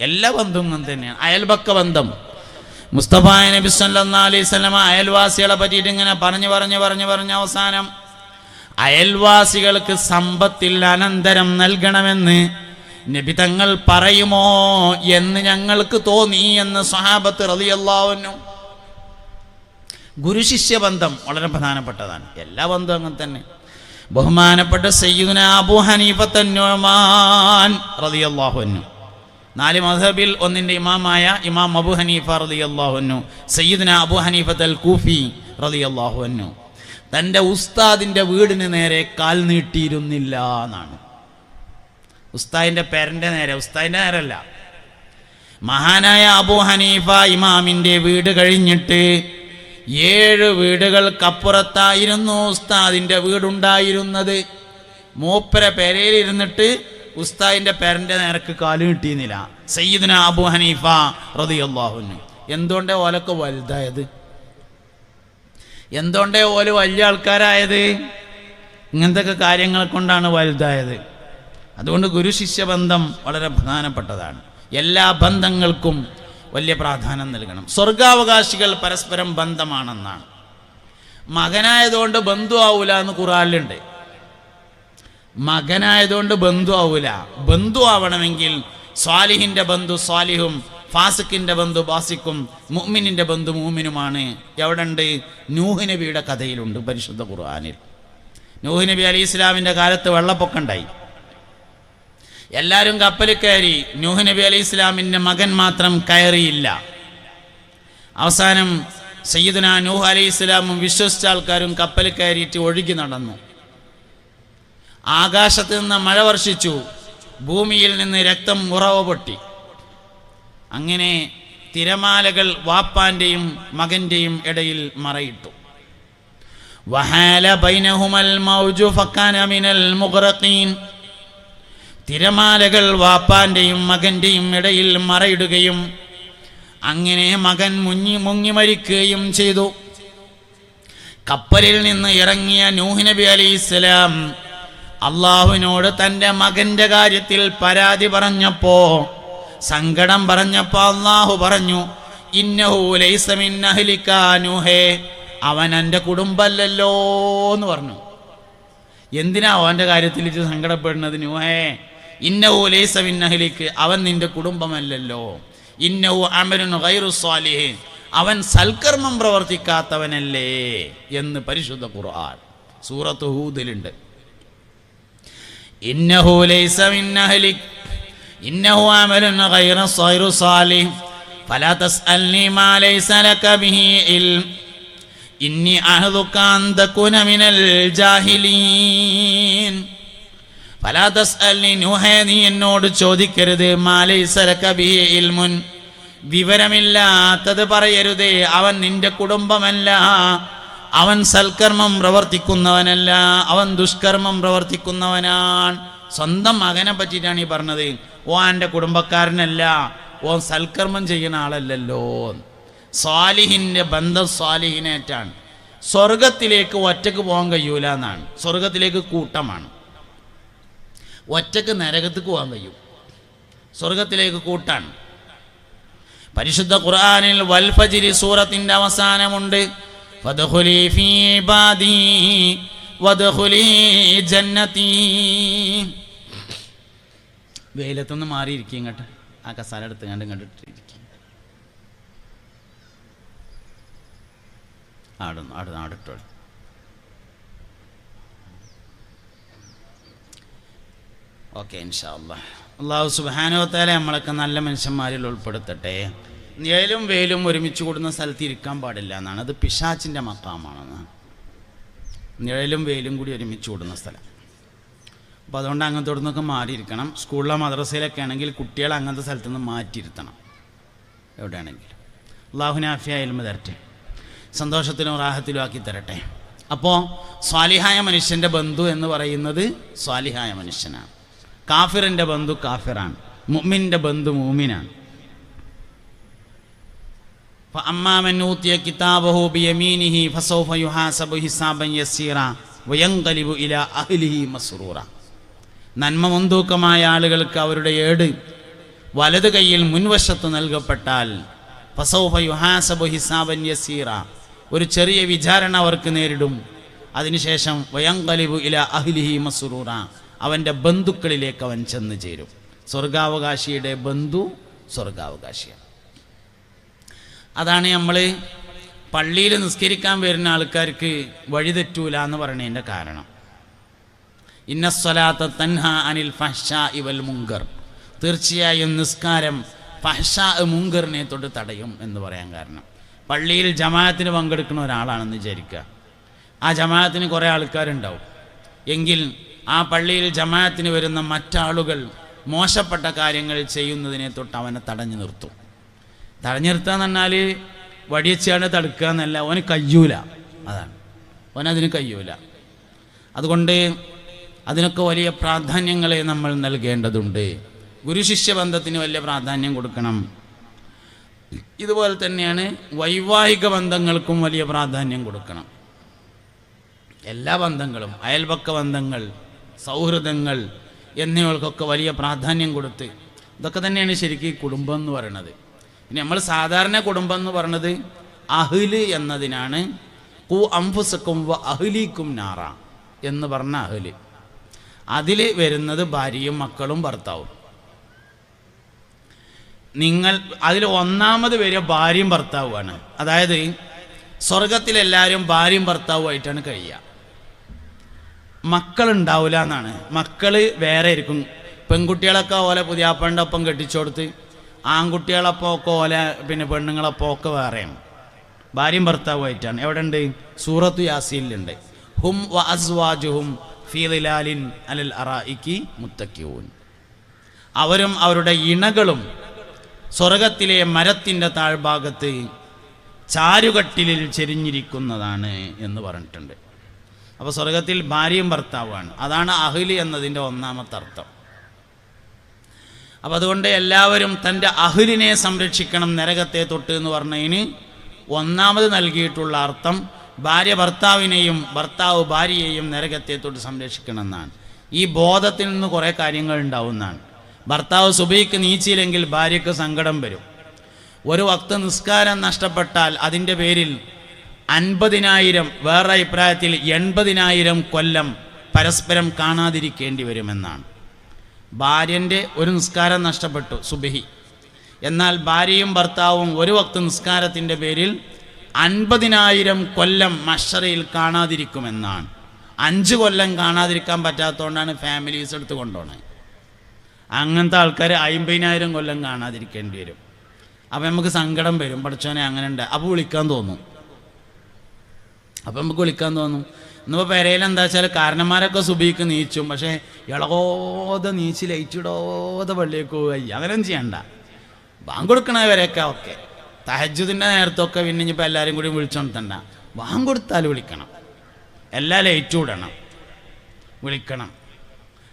എല്ലാ ബന്ധവും അങ്ങനെ തന്നെയാണ്. അയൽപക്ക ബന്ധം. മുസ്തഫ നബി സല്ലല്ലാഹു അലൈഹി വസല്ലം അയൽവാസികളെ പറ്റിയിട്ട് ഇങ്ങനെ പറഞ്ഞ് അവസാനം അയൽവാസികൾക്ക് സമ്പത്തിൽ അനന്തരം നൽകണമെന്ന് നബി തങ്ങൾ പറയുമോ എന്ന് ഞങ്ങൾക്ക് തോന്നി എന്ന് സ്വഹാബത്ത് റളിയല്ലാഹു അൻഹു. ഗുരുശിഷ്യ ബന്ധം വളരെ പ്രധാനപ്പെട്ടതാണ്. എല്ലാ ബന്ധവും അങ്ങനെ തന്നെ. ബഹുമാനപ്പെട്ട സയ്യിദുനാ അബൂ ഹനീഫത്ത് അൻ-നുഅ്മാൻ റളിയല്ലാഹു അൻഹു, 4 മദ്ഹബിൽ ഒന്നിൻ്റെ ഇമാമായ ഇമാം അബൂ ഹനീഫ റളിയല്ലാഹു അൻഹു, സയ്യിദുനാ അബൂ ഹനീഫത്ത് അൽ കൂഫി റളിയല്ലാഹു അൻഹു തൻ്റെ ഉസ്താദിൻ്റെ വീടിന് നേരെ കാൽ നീട്ടിയിരുന്നില്ല എന്നാണ്. ഉസ്താദിൻ്റെ പേരൻ്റെ നേരെ, ഉസ്താദിൻ്റെ നേരല്ല. മഹാനായ അബൂ ഹനീഫ ഇമാമിൻ്റെ വീട് കഴിഞ്ഞിട്ട് 7 വീടുകൾക്കപ്പുറത്തായിരുന്നു ഉസ്താദിൻ്റെ വീടുണ്ടായിരുന്നത്. മൂപ്പര പെരയിലിരുന്നിട്ട് ഉസ്താദിൻ്റെ പേരൻ്റെ നേരക്ക് കാല് കിട്ടിയിരുന്നില്ല സയ്യിദുനാ അബൂ ഹനീഫ റളിയല്ലാഹു അൻഹു. എന്തുകൊണ്ടേ ഓലൊക്കെ വലുതായത്? എന്തുകൊണ്ടേ ഓല് വലിയ ആൾക്കാരായത്? ഇങ്ങനത്തെ കാര്യങ്ങൾ കൊണ്ടാണ് വലുതായത്. അതുകൊണ്ട് ഗുരുശിഷ്യ ബന്ധം വളരെ പ്രധാനപ്പെട്ടതാണ്. എല്ലാ ബന്ധങ്ങൾക്കും വലിയ പ്രാധാന്യം നൽകണം. സ്വർഗാവകാശികൾ പരസ്പരം ബന്ധമാണെന്നാണ്. മകനായതുകൊണ്ട് ബന്ധു ആവൂല എന്ന് ഖുർആനിലുണ്ട്. മകനായതുകൊണ്ട് ബന്ധു ആവൂല. ബന്ധു ആവണമെങ്കിൽ സ്വാലിഹിൻ്റെ ബന്ധു സ്വാലിഹും ഫാസിക്കിൻ്റെ ബന്ധു ബാസിക്കും മുഅ്മിനിൻ്റെ ബന്ധു മുഅ്മിനുമാണ്. എവിടെ ഉണ്ട്? നൂഹ് നബിയുടെ കഥയിലുണ്ട് പരിശുദ്ധ ഖുർആനിൽ. നൂഹ് നബി അലൈഹി ഇസ്ലാമിൻ്റെ കാലത്ത് വെള്ളപ്പൊക്കം ഉണ്ടായി. എല്ലാവരും കപ്പലിൽ കയറി. നൂഹ് നബി അലൈഹി ഇസ്ലാമിൻ്റെ മകൻ മാത്രം കയറിയില്ല. അവസാനം സയ്യിദുനാ നൂഹ് അലൈഹി ഇസ്ലാമും വിശ്വസിച്ച ആൾക്കാരും കപ്പലിൽ കയറിയിട്ട് ഒഴുകി നടന്നു. ആകാശത്ത് നിന്ന് മഴ വർഷിച്ചു. ഭൂമിയിൽ നിന്ന് രക്തം ഉറവ പൊട്ടി. അങ്ങനെ തിരമാലകൾ വാപ്പാൻ്റെയും മകൻ്റെയും ഇടയിൽ മറയിട്ടു. വഹാല ബൈനഹുമൽ മൗജു ഫകാന മിനൽ മുഗ്റഖീൻ. തിരമാലകൾ വാപ്പാൻ്റെയും മകൻ്റെയും ഇടയിൽ മറയിടുകയും അങ്ങനെ മകൻ മുങ്ങി മരിക്കുകയും ചെയ്തു. കപ്പലിൽ നിന്ന് ഇറങ്ങിയ നൂഹ് നബി അലൈഹിസ്സലാം അള്ളാഹുവിനോട് തൻ്റെ മകൻ്റെ കാര്യത്തിൽ പരാതി പറഞ്ഞപ്പോ, സങ്കടം പറഞ്ഞപ്പോൾ അള്ളാഹു പറഞ്ഞു, ഇന്നഹു ലൈസ മിൻ അഹ്ലിക നൂഹേ, അവൻ എൻ്റെ കുടുംബമല്ലല്ലോ എന്ന് പറഞ്ഞു. എന്തിനാ അവൻ്റെ കാര്യത്തിൽ സങ്കടപ്പെടുന്നത്? നൂഹേ, ഇന്നഹു ലൈസ മിൻ അഹ്ലിക, അവൻ നിന്റെ കുടുംബമല്ലല്ലോ. ഇന്നഹു അമലുൻ ഗൈറു സ്വാലിഹ്, അവൻ സൽക്കർമ്മം പ്രവർത്തിക്കാത്തവനല്ലേ എന്ന് പരിശുദ്ധ ഖുർആൻ സൂറത്ത് ഹൂദിലുണ്ട്. ഇന്നഹു ലൈസ മിൻ അഹ്ലിക ഇന്നഹു അമലുൻ ഗൈറു സ്വാലിഹ് ഫലാ തസ്അൽനി മാ ലൈസ ലക ബിഹി ഇൽം ഇന്നി അഹ്ദുക അൻ തകുന മിനൽ ജാഹിലീൻ. ഫലാ തസ്അൽനി, നൂഹേ നീ എന്നോട് ചോദിക്കരുത്, മാ ലൈസ ലക ബിഹി ഇൽമുൻ, വിവരമില്ലാത്തത് പറയരുതേ. അവൻ നിന്റെ കുടുംബമല്ല, അവൻ സൽക്കർമ്മം പ്രവർത്തിക്കുന്നവനല്ല, അവൻ ദുഷ്കർമ്മം പ്രവർത്തിക്കുന്നവനാണ്. സ്വന്തം മകനെ പറ്റിയിട്ടാണ് ഈ പറഞ്ഞത്. ഓ എൻ്റെ കുടുംബക്കാരനല്ല, ഓ സൽക്കർമ്മം ചെയ്യുന്ന ആളല്ലല്ലോ. സ്വാലിഹിൻ്റെ ബന്ധം സ്വാലിഹിനേറ്റാണ്. സ്വർഗത്തിലേക്ക് ഒറ്റക്ക് പോകാൻ കഴിയൂല എന്നാണ്. സ്വർഗത്തിലേക്ക് കൂട്ടമാണ്. ഒറ്റക്ക് നരകത്തേക്ക് പോകാൻ കഴിയും. സ്വർഗത്തിലേക്ക് കൂട്ടാണ്. പരിശുദ്ധ ഖുർആനിൽ വൽ ഫജ്രി സൂറത്തിൻ്റെ അവസാനമുണ്ട്, ഫദ്ഖുലി ഫീ ഇബാദി വദ്ഖുലി ജന്നതി. വെയിലത്തൊന്ന് മാറിയിരിക്കും. ഇങ്ങോട്ട് ആ കസാല എടുത്ത് കണ്ടിട്ടിരിക്കും. ആടിട്ടോ. ഓക്കെ, ഇൻഷാ അല്ലാഹ്. അല്ലാഹു സുബ്ഹാനഹു വ തആല നമ്മളൊക്കെ നല്ല മനുഷ്യന്മാരിൽ ഉൾപ്പെടുത്തട്ടെ. നിഴലും വെയിലും ഒരുമിച്ച് കൂടുന്ന സ്ഥലത്ത് ഇരിക്കാൻ പാടില്ല എന്നാണ്. അത് പിശാചിൻ്റെ മഖാമാണെന്ന്. നിഴലും വെയിലും കൂടി ഒരുമിച്ച് കൂടുന്ന സ്ഥലം. അപ്പോൾ അതുകൊണ്ട് അങ്ങനത്തെ നിന്നൊക്കെ മാറിയിരിക്കണം. സ്കൂളിലോ മദ്രസയിലൊക്കെ ആണെങ്കിൽ കുട്ടികളെ അങ്ങനത്തെ സ്ഥലത്ത് നിന്ന് മാറ്റിയിരുത്തണം. എവിടെയാണെങ്കിലും അല്ലാഹു നാഫിയായ ഇൽമ തരട്ടെ, സന്തോഷത്തിലും റാഹത്തിലും ആക്കി തരട്ടെ. അപ്പോൾ സ്വാലിഹായ മനുഷ്യൻ്റെ ബന്ധു എന്ന് പറയുന്നത് സ്വാലിഹായ മനുഷ്യനാണ്. കാഫിറിൻ്റെ ബന്ധു കാഫിറാണ്. മുഅ്മിൻ്റെ ബന്ധു മുഅ്മിനാണ്. فأما من أوتي كتابه بيمينه فسوف يحاسب حسابا يسيرا وينقلب إلى أهله مسرورا. നന്മ മുൻതൂക്കമായ ആളുകൾക്ക് അവരുടെ ഏട് വലത് കൈയിൽ മുൻവശത്ത് നൽകപ്പെട്ടാൽ ഫസൗഫ യുഹാസബു ഹിസാബൻ യസീറ, ഒരു ചെറിയ വിചാരണ അവർക്ക് നേരിടും. അതിനുശേഷം വയൻഖലിബു ഇലാ അഹ്ലിഹി മസ്റൂറ, അവൻ്റെ ബന്ധുക്കളിലേക്ക് അവൻ ചെന്ന് ചേരും. സ്വർഗാവകാശിയുടെ ബന്ധു സ്വർഗാവകാശിയാണ്. അതാണ് നമ്മൾ പള്ളിയിൽ നിസ്കരിക്കാൻ വരുന്ന ആൾക്കാർക്ക് വഴിതെറ്റൂല എന്ന് പറയുന്നതിൻ്റെ കാരണം. ഇന്നസ്സലാത്ത തൻഹ അനിൽ ഫഹ്ശാഇ വൽ മുങ്കർ, തീർച്ചയായും നിസ്കാരം ഫഹ്ശാ മുങ്കറിനെ തൊട്ട് തടയും എന്ന് പറയാൻ കാരണം, പള്ളിയിൽ ജമാഅത്തിന് പങ്കെടുക്കുന്ന ഒരാളാണെന്ന് വിചാരിക്കുക. ആ ജമാഅത്തിന് കുറേ ആൾക്കാരുണ്ടാവും. എങ്കിൽ ആ പള്ളിയിൽ ജമാഅത്തിന് വരുന്ന മറ്റാളുകൾ മോശപ്പെട്ട കാര്യങ്ങൾ ചെയ്യുന്നതിനെ തൊട്ട് അവനെ തടഞ്ഞു നിർത്തും. തടഞ്ഞു നിർത്തുക എന്ന് പറഞ്ഞാൽ വടിയച്ചാണ്ട് തടുക്കുക എന്നല്ല, അവന് കഴിയൂല. അതാണ്, അവനതിന് കഴിയൂല. അതുകൊണ്ട് അതിനൊക്കെ വലിയ പ്രാധാന്യങ്ങളെ നമ്മൾ നൽകേണ്ടതുണ്ട്. ഗുരുശിഷ്യ ബന്ധത്തിന് വലിയ പ്രാധാന്യം കൊടുക്കണം. ഇതുപോലെ തന്നെയാണ് വൈവാഹിക ബന്ധങ്ങൾക്കും വലിയ പ്രാധാന്യം കൊടുക്കണം. എല്ലാ ബന്ധങ്ങളും, അയൽപക്ക ബന്ധങ്ങൾ, സൗഹൃദങ്ങൾ എന്നിവകൾക്കൊക്കെ വലിയ പ്രാധാന്യം കൊടുത്ത്, ഇതൊക്കെ തന്നെയാണ് ശരിക്കും കുടുംബം എന്ന് പറയുന്നത്. ഇനി നമ്മൾ സാധാരണ കുടുംബം എന്ന് പറയുന്നത് അഹ്ല് എന്നതിനാണ്. ഖു അൻഫുസക്കും വ അഹ്ലീക്കും നാറ എന്ന് പറഞ്ഞ അഹ്ല്, അതിൽ വരുന്നത് ഭാര്യയും മക്കളും ഭർത്താവും. നിങ്ങൾ അതിൽ ഒന്നാമത് വരിക ഭാര്യയും ഭർത്താവുമാണ്. അതായത് സ്വർഗത്തിലെല്ലാവരും ഭാര്യയും ഭർത്താവുമായിട്ടാണ് കഴിയുക. മക്കളുണ്ടാവില്ല എന്നാണ്. മക്കൾ വേറെ ആയിരിക്കും. പെൺകുട്ടികളൊക്കെ ഓലെ പുതിയാപ്പൻ്റെ ഒപ്പം കെട്ടിച്ചുകൊടുത്ത്, ആൺകുട്ടികളപ്പോൾ ഒക്കെ ഓലെ പെണ്ണുങ്ങളപ്പോൾ ഒക്കെ വേറെയാണ്. ഭാര്യയും ഭർത്താവുമായിട്ടാണ്. എവിടെ ഉണ്ട്? സൂറത്തു യാസീനിലുണ്ട്. ഹും വ അസ്വാജുഹും ഫീ ളിലാലിൻ അലൽ അറായിക്കി മുത്തക്കിഊൻ, അവരും അവരുടെ ഇണകളും സ്വർഗത്തിലെ മരത്തിൻ്റെ താഴ്ഭാഗത്ത് ചാരുകട്ടിലിൽ ചെരിഞ്ഞിരിക്കുന്നതാണ് എന്ന് പറഞ്ഞിട്ടുണ്ട്. അപ്പോൾ സ്വർഗത്തിൽ ഭാര്യയും ഭർത്താവുമാണ്. അതാണ് അഹ്ലി എന്നതിൻ്റെ ഒന്നാമത്തെ അർത്ഥം. അപ്പം അതുകൊണ്ട് എല്ലാവരും തൻ്റെ അഹ്ലിനെ സംരക്ഷിക്കണം നരകത്തെ തൊട്ട് എന്ന് പറഞ്ഞതിന് ഒന്നാമത് നൽകിയിട്ടുള്ള അർത്ഥം ഭാര്യ ഭർത്താവിനെയും ഭർത്താവ് ഭാര്യയെയും നരകത്തെ തൊട്ട് സംരക്ഷിക്കണം എന്നാണ്. ഈ ബോധത്തിൽ നിന്ന് കുറേ കാര്യങ്ങൾ ഉണ്ടാവുന്നതാണ്. ഭർത്താവ് സുബഹിക്ക് നീച്ചില്ലെങ്കിൽ ഭാര്യയ്ക്ക് സങ്കടം വരും. ഒരു വക്ത് നിസ്കാരം നഷ്ടപ്പെട്ടാൽ അതിൻ്റെ പേരിൽ 50,000, വേറെ അഭിപ്രായത്തിൽ 80,000 കൊല്ലം പരസ്പരം കാണാതിരിക്കേണ്ടി വരുമെന്നാണ്. ഭാര്യൻ്റെ ഒരു നിസ്കാരം നഷ്ടപ്പെട്ടു സുബഹി, എന്നാൽ ഭാര്യയും ഭർത്താവും ഒരു വക്ത് നിസ്കാരത്തിൻ്റെ പേരിൽ 50,000 കൊല്ലം മഹ്ശറയിൽ കാണാതിരിക്കുമെന്നാണ്. 5 കൊല്ലം കാണാതിരിക്കാൻ പറ്റാത്തതുകൊണ്ടാണ് ഫാമിലീസ് എടുത്ത് കൊണ്ടുപോകുന്നത്. അങ്ങനത്തെ ആൾക്കാർ 50,000 കൊല്ലം കാണാതിരിക്കേണ്ടി വരും. അപ്പം നമുക്ക് സങ്കടം വരും. പഠിച്ചോനെ അങ്ങനെ ഉണ്ട്. അപ്പോൾ വിളിക്കാൻ തോന്നും. അപ്പം നമുക്ക് വിളിക്കാൻ തോന്നും. ഇന്നിപ്പോൾ പെരയിൽ എന്താ വെച്ചാൽ കാരണന്മാരൊക്കെ സുബഹിക്ക് നീച്ചും, പക്ഷേ ഇളകോതെ നീച്ച് ലൈറ്റിടോതെ പള്ളിയൊക്കെ പോയി അങ്ങനെയൊന്നും ചെയ്യണ്ട. Bank കൊടുക്കണവരെയൊക്കെ okay. തഹജ്ജുദിൻ്റെ നേരത്തൊക്കെ പിന്നെ ഇനിയിപ്പോൾ എല്ലാവരും കൂടി വിളിച്ചോണ്ടണ്ട. ബാങ്ക് കൊടുത്താൽ വിളിക്കണം, എല്ലാ ലൈറ്റും ഇടണം, വിളിക്കണം.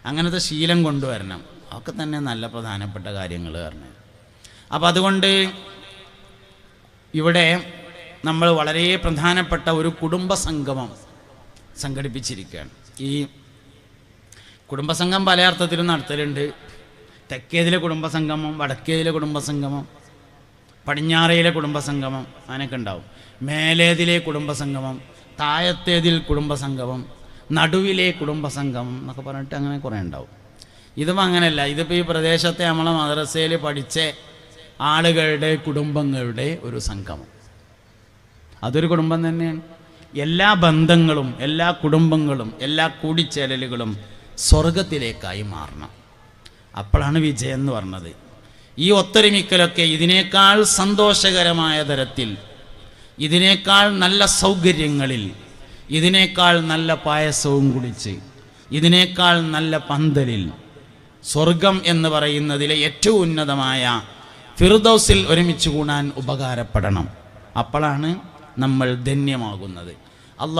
അങ്ങനത്തെ ശീലം കൊണ്ടുവരണം. ഒക്കെ തന്നെ നല്ല പ്രധാനപ്പെട്ട കാര്യങ്ങൾ പറഞ്ഞു. അപ്പം അതുകൊണ്ട് ഇവിടെ നമ്മൾ വളരെ പ്രധാനപ്പെട്ട ഒരു കുടുംബസംഗമം സംഘടിപ്പിച്ചിരിക്കുകയാണ്. ഈ കുടുംബസംഘം പല അർത്ഥത്തിലും നടത്തലുണ്ട്. തെക്കേതിലെ കുടുംബസംഗമം, വടക്കേതിലെ കുടുംബസംഗമം, പടിഞ്ഞാറയിലെ കുടുംബസംഗമം, അങ്ങനെയൊക്കെ ഉണ്ടാവും. മേലേതിലെ കുടുംബസംഗമം, താഴത്തേതിൽ കുടുംബസംഗമം, നടുവിലെ കുടുംബസംഗമം എന്നൊക്കെ പറഞ്ഞിട്ട് അങ്ങനെ കുറേ ഉണ്ടാവും. ഇതും അങ്ങനെയല്ല. ഇതിപ്പോൾ ഈ പ്രദേശത്തെ നമ്മളെ മദ്രസയിൽ പഠിച്ച ആളുകളുടെ കുടുംബങ്ങളുടെ ഒരു സംഗമം. അതൊരു കുടുംബം തന്നെയാണ്. എല്ലാ ബന്ധങ്ങളും എല്ലാ കുടുംബങ്ങളും എല്ലാ കൂടിച്ചേരലുകളും സ്വർഗത്തിലേക്കായി മാറണം. അപ്പോഴാണ് വിജയം എന്ന് പറഞ്ഞത്. ഈ ഒത്തൊരുമിക്കലൊക്കെ ഇതിനേക്കാൾ സന്തോഷകരമായ തരത്തിൽ, ഇതിനേക്കാൾ നല്ല സൗകര്യങ്ങളിൽ, ഇതിനേക്കാൾ നല്ല പായസവും കുടിച്ച്, ഇതിനേക്കാൾ നല്ല പന്തലിൽ സ്വർഗം എന്ന് പറയുന്നതിലെ ഏറ്റവും ഉന്നതമായ ഫിർദൗസിൽ ഒരുമിച്ച് കൂടാൻ ഉപകാരപ്പെടണം. അപ്പോഴാണ് നമ്മൾ ധന്യമാകുന്നത്. അല്ലാഹ്